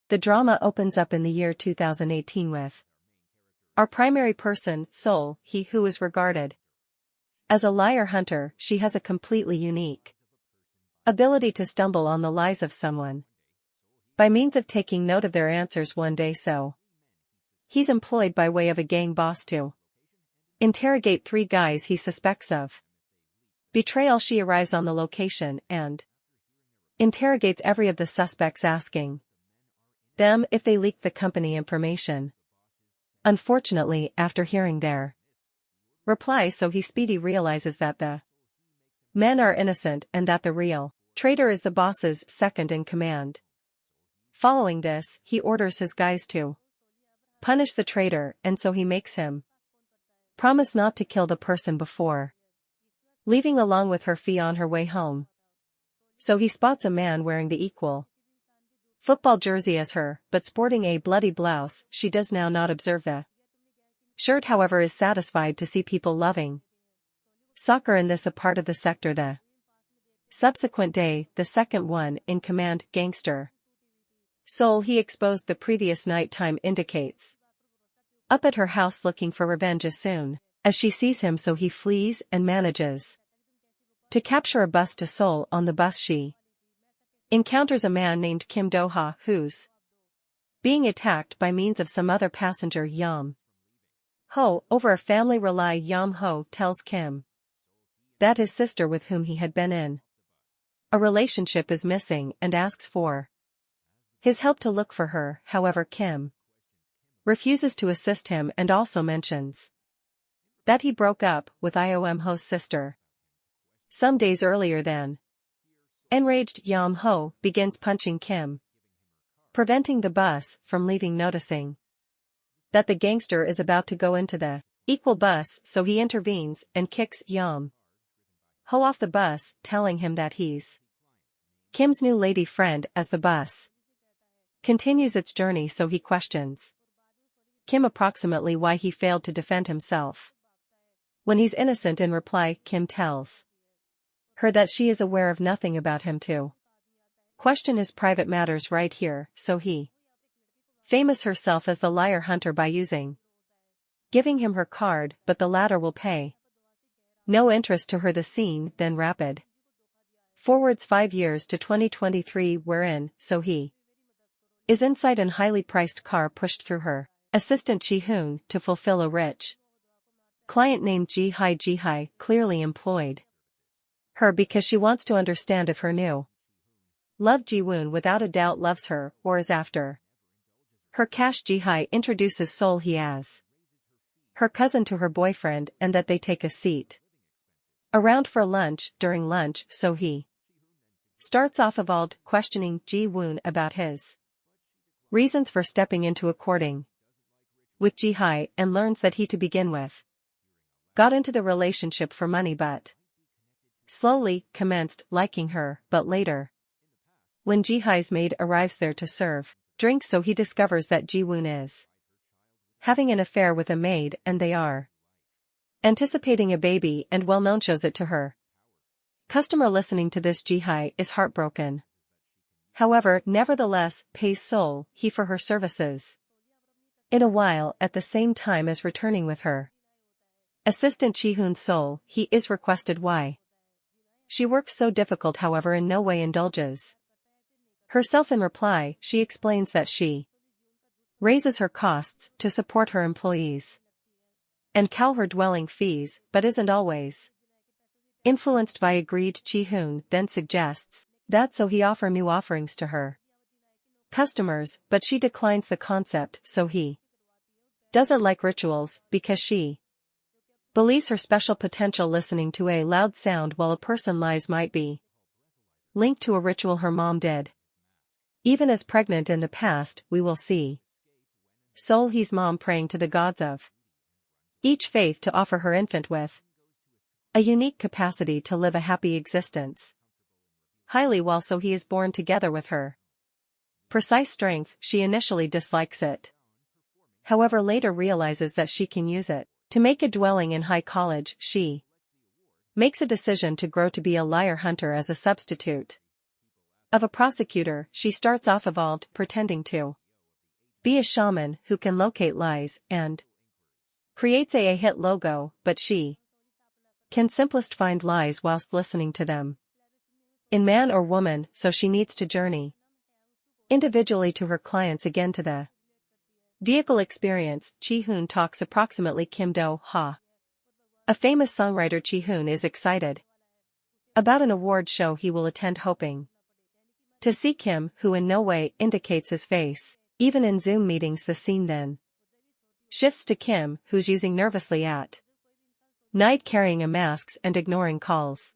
The drama opens up in the year 2018 with our primary person, Sol, he who is regarded as a liar hunter. She has a completely unique ability to stumble on the lies of someone by means of taking note of their answers one day. So he's employed by way of a gang boss to interrogate 3 guys he suspects of betrayal. She arrives on the location and interrogates every of the suspects, asking them if they leaked the company information. Unfortunately, after hearing their reply, so he speedy realizes that the men are innocent and that the real traitor is the boss's second in command. Following this, he orders his guys to punish the traitor, and so he makes him promise not to kill the person before leaving along with her fee on her way home. So he spots a man wearing the equal football jersey as her, but sporting a bloody blouse. She does now not observe the shirt, however, is satisfied to see people loving soccer in this a part of the sector. The subsequent day, the second one in command, gangster Sol, he exposed the previous night time, indicates up at her house looking for revenge as soon as she sees him, so he flees and manages to capture a bus to Sol. On the bus she encounters a man named Kim Do-ha who's being attacked by means of some other passenger, Yam Ho. Over a family relay, Yam Ho tells Kim that his sister, with whom he had been in a relationship, is missing and asks for his help to look for her. However, Kim refuses to assist him and also mentions that he broke up with Iom Ho's sister some days earlier. Then enraged, Yam Ho begins punching Kim, preventing the bus from leaving, noticing that the gangster is about to go into the equal bus, so he intervenes and kicks Yam Ho off the bus, telling him that he's Kim's new lady friend. As the bus continues its journey, so he questions Kim approximately why he failed to defend himself when he's innocent. In reply, Kim tells her that she is aware of nothing about him to question his private matters right here, so he famous herself as the liar hunter by giving him her card, but the latter will pay no interest to her. The scene then rapid forwards 5 years to 2023, wherein, so he is inside an highly priced car pushed through her assistant Ji-hoon to fulfill a rich client named Ji-hai. Ji-hai clearly employed her because she wants to understand if her new love Ji-woon without a doubt loves her or is after her cash. Ji-hai introduces Sol he as her cousin to her boyfriend and that they take a seat around for lunch. During lunch, so he starts off evolved, questioning Ji-woon about his reasons for stepping into a courting with Ji-hai, and learns that he, to begin with, got into the relationship for money but slowly commenced liking her. But later, when Ji-hai's maid arrives there to serve drinks, so he discovers that Ji-woon is having an affair with a maid and they are anticipating a baby, and well-known shows it to her customer. Listening to this, Ji-hai is heartbroken. However, nevertheless, pays Sol he for her services in a while, at the same time as returning with her assistant Ji-hoon. Sol he is requested why she works so difficult, however in no way indulges herself. In reply, she explains that she raises her costs to support her employees and cow her dwelling fees, but isn't always influenced by agreed. Ji-hoon then suggests that so he offer new offerings to her customers, but she declines the concept, so he doesn't like rituals because she believes her special potential listening to a loud sound while a person lies might be linked to a ritual her mom did. Even as pregnant in the past, we will see Sol he's mom praying to the gods of each faith to offer her infant with a unique capacity to live a happy existence highly while so he is born together with her precise strength. She initially dislikes it, however later realizes that she can use it to make a dwelling in high college. She makes a decision to grow to be a liar hunter as a substitute Of a prosecutor, she starts off evolved, pretending to be a shaman who can locate lies and creates a hit logo, but she can simplest find lies whilst listening to them. In man or woman, so she needs to journey individually to her clients again to the vehicle experience. Chi-hoon talks approximately Kim Do-ha. A famous songwriter, Chi-hoon is excited about an award show he will attend, hoping to see Kim, who in no way indicates his face. Even in Zoom meetings, the scene then shifts to Kim, who's using nervously at night, carrying a mask and ignoring calls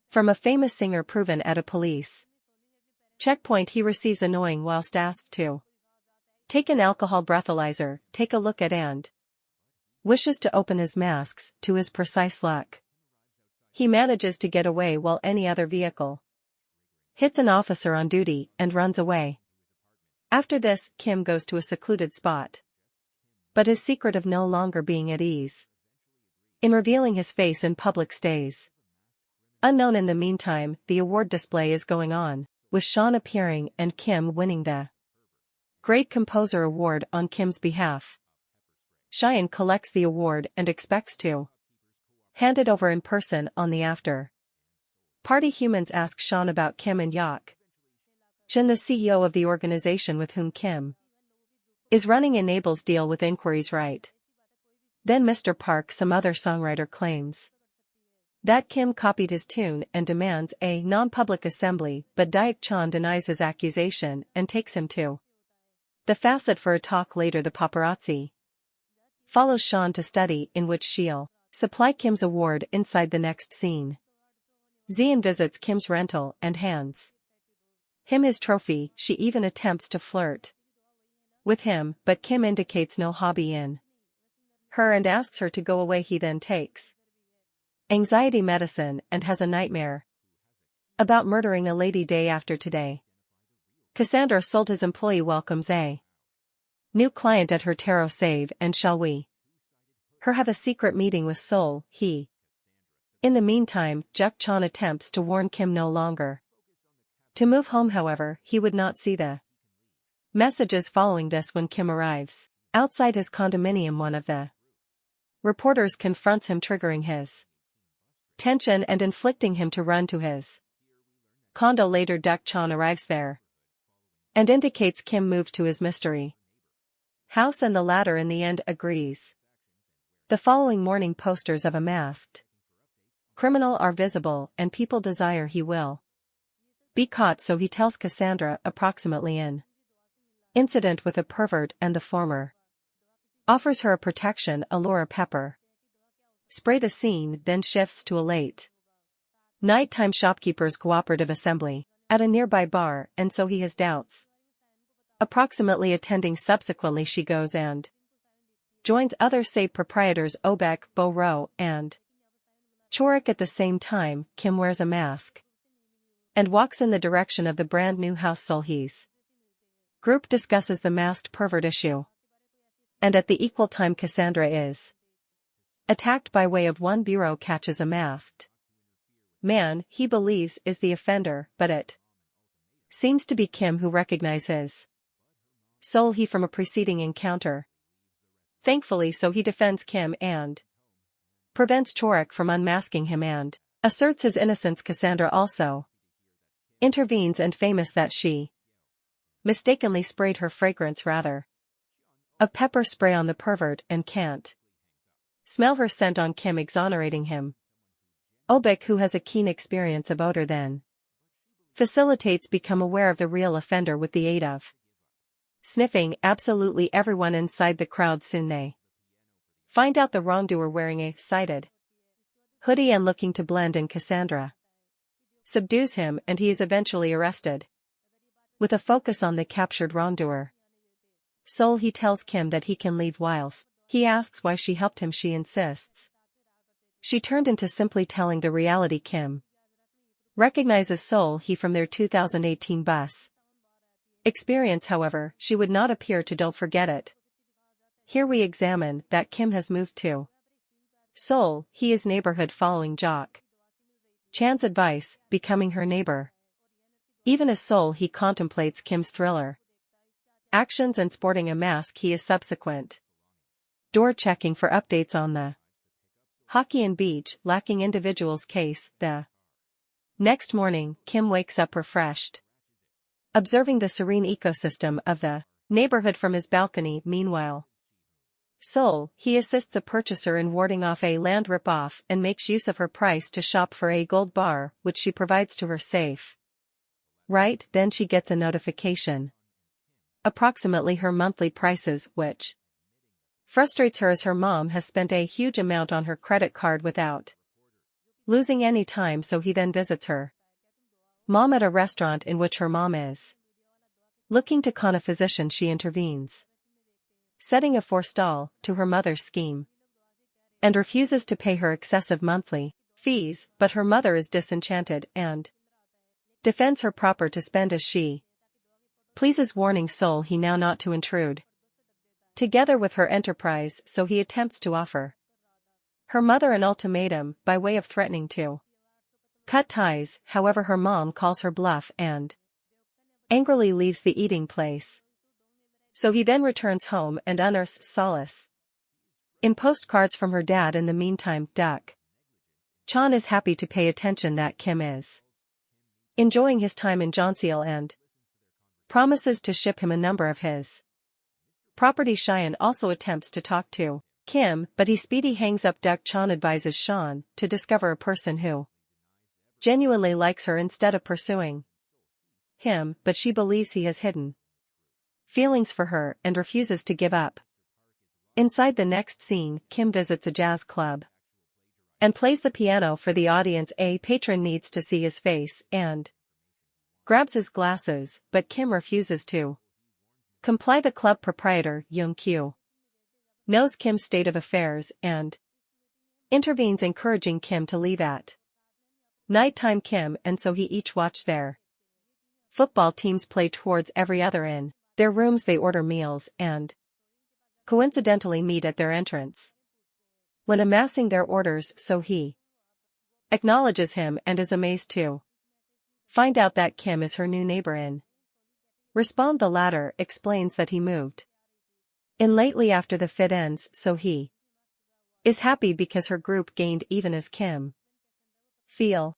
from a famous singer proven at a police checkpoint. He receives annoying whilst asked to take an alcohol breathalyzer, take a look at, and wishes to open his masks. To his precise luck, he manages to get away while any other vehicle hits an officer on duty and runs away. After this, Kim goes to a secluded spot, but his secret of no longer being at ease in revealing his face in public stays unknown. In the meantime, the award display is going on, with Sean appearing and Kim winning the Great Composer Award on Kim's behalf. Cheyenne collects the award and expects to hand it over in person on the after party. Humans ask Sean about Kim and Yak Jin, the CEO of the organization with whom Kim is running, enables deal with inquiries right. Then Mr. Park, some other songwriter, claims that Kim copied his tune and demands a non-public assembly, but Daik Chan denies his accusation and takes him to the facet for a talk later. The paparazzi follows Sean to study, in which she'll supply Kim's award. Inside the next scene, Zian visits Kim's rental and hands him his trophy. She even attempts to flirt with him, but Kim indicates no hobby in her and asks her to go away. He then takes anxiety medicine and has a nightmare about murdering a lady. Day after today, Cassandra sold his employee welcomes a new client at her tarot save, and shall we her have a secret meeting with Seoul. In the meantime, Juk Chan attempts to warn Kim no longer to move home. However, he would not see the messages following this. When Kim arrives outside his condominium, one of the reporters confronts him, triggering his tension and inflicting him to run to his condo. Later, Juk Chan arrives there and indicates Kim moved to his mystery house, and the latter in the end agrees. The following morning, posters of a masked criminal are visible and people desire he will be caught, so he tells Cassandra approximately an incident with a pervert, and the former offers her a protection, allure, pepper spray. The scene then shifts to a late nighttime shopkeepers cooperative assembly at a nearby bar, and so he has doubts approximately attending. Subsequently, she goes and joins other save proprietors Obek, Bo-ro, and Chorik. At the same time, Kim wears a mask and walks in the direction of the brand new house. Solhe's group discusses the masked pervert issue, and at the equal time Cassandra is attacked by way of one bureau catches a masked man he believes is the offender, but it seems to be Kim who recognizes Seoul he from a preceding encounter. Thankfully, so he defends Kim and prevents Chorik from unmasking him and asserts his innocence. Cassandra also intervenes and famous that she mistakenly sprayed her fragrance rather of pepper spray on the pervert and can't smell her scent on Kim, exonerating him. Obek, who has a keen experience of odor, then facilitates become aware of the real offender with the aid of sniffing absolutely everyone inside the crowd. Soon they find out the wrongdoer wearing a sided hoodie and looking to blend in. Cassandra subdues him and he is eventually arrested. With a focus on the captured wrongdoer, Seoul, he tells Kim that he can leave. Whilst he asks why she helped him, she insists she turned into simply telling the reality. Kim recognizes Seoul he from their 2018 bus experience. However, she would not appear to. Don't forget it. Here we examine that Kim has moved to Seoul. He is neighborhood following Jock Chan's advice, becoming her neighbor. Even as Seoul he contemplates Kim's thriller. Actions and sporting a mask he is subsequent. Door checking for updates on the hockey and beach lacking individuals case, the next morning, Kim wakes up refreshed. Observing the serene ecosystem of the neighborhood from his balcony. Meanwhile, Seoul, he assists a purchaser in warding off a land rip-off and makes use of her price to shop for a gold bar, which she provides to her safe. Right then she gets a notification. Approximately her monthly prices, which frustrates her as her mom has spent a huge amount on her credit card without losing any time, so he then visits her mom at a restaurant in which her mom is looking to con a physician. She intervenes, setting a forestall to her mother's scheme, and refuses to pay her excessive monthly fees, but her mother is disenchanted and defends her proper to spend as she pleases, warning Seoul he now not to intrude together with her enterprise, so he attempts to offer her mother an ultimatum by way of threatening to cut ties. However, her mom calls her bluff and angrily leaves the eating place. So he then returns home and unearths solace in postcards from her dad. In the meantime, Duck Chan is happy to pay attention that Kim is enjoying his time in Jeonseil and promises to ship him a number of his property. Cheyenne also attempts to talk to Kim, but he speedy hangs up. Duck Chan advises Sean to discover a person who genuinely likes her instead of pursuing him, but she believes he has hidden feelings for her and refuses to give up. Inside the next scene, Kim visits a jazz club and plays the piano for the audience. A patron needs to see his face and grabs his glasses, but Kim refuses to comply. The club proprietor, Young Kyu, knows Kim's state of affairs and intervenes, encouraging Kim to leave at nighttime. Kim and so he each watch their football teams play towards every other in their rooms. They order meals and coincidentally meet at their entrance when amassing their orders, so he acknowledges him and is amazed to find out that Kim is her new neighbor in respond. The latter explains that he moved in lately after the fit ends, so he is happy because her group gained even as Kim feel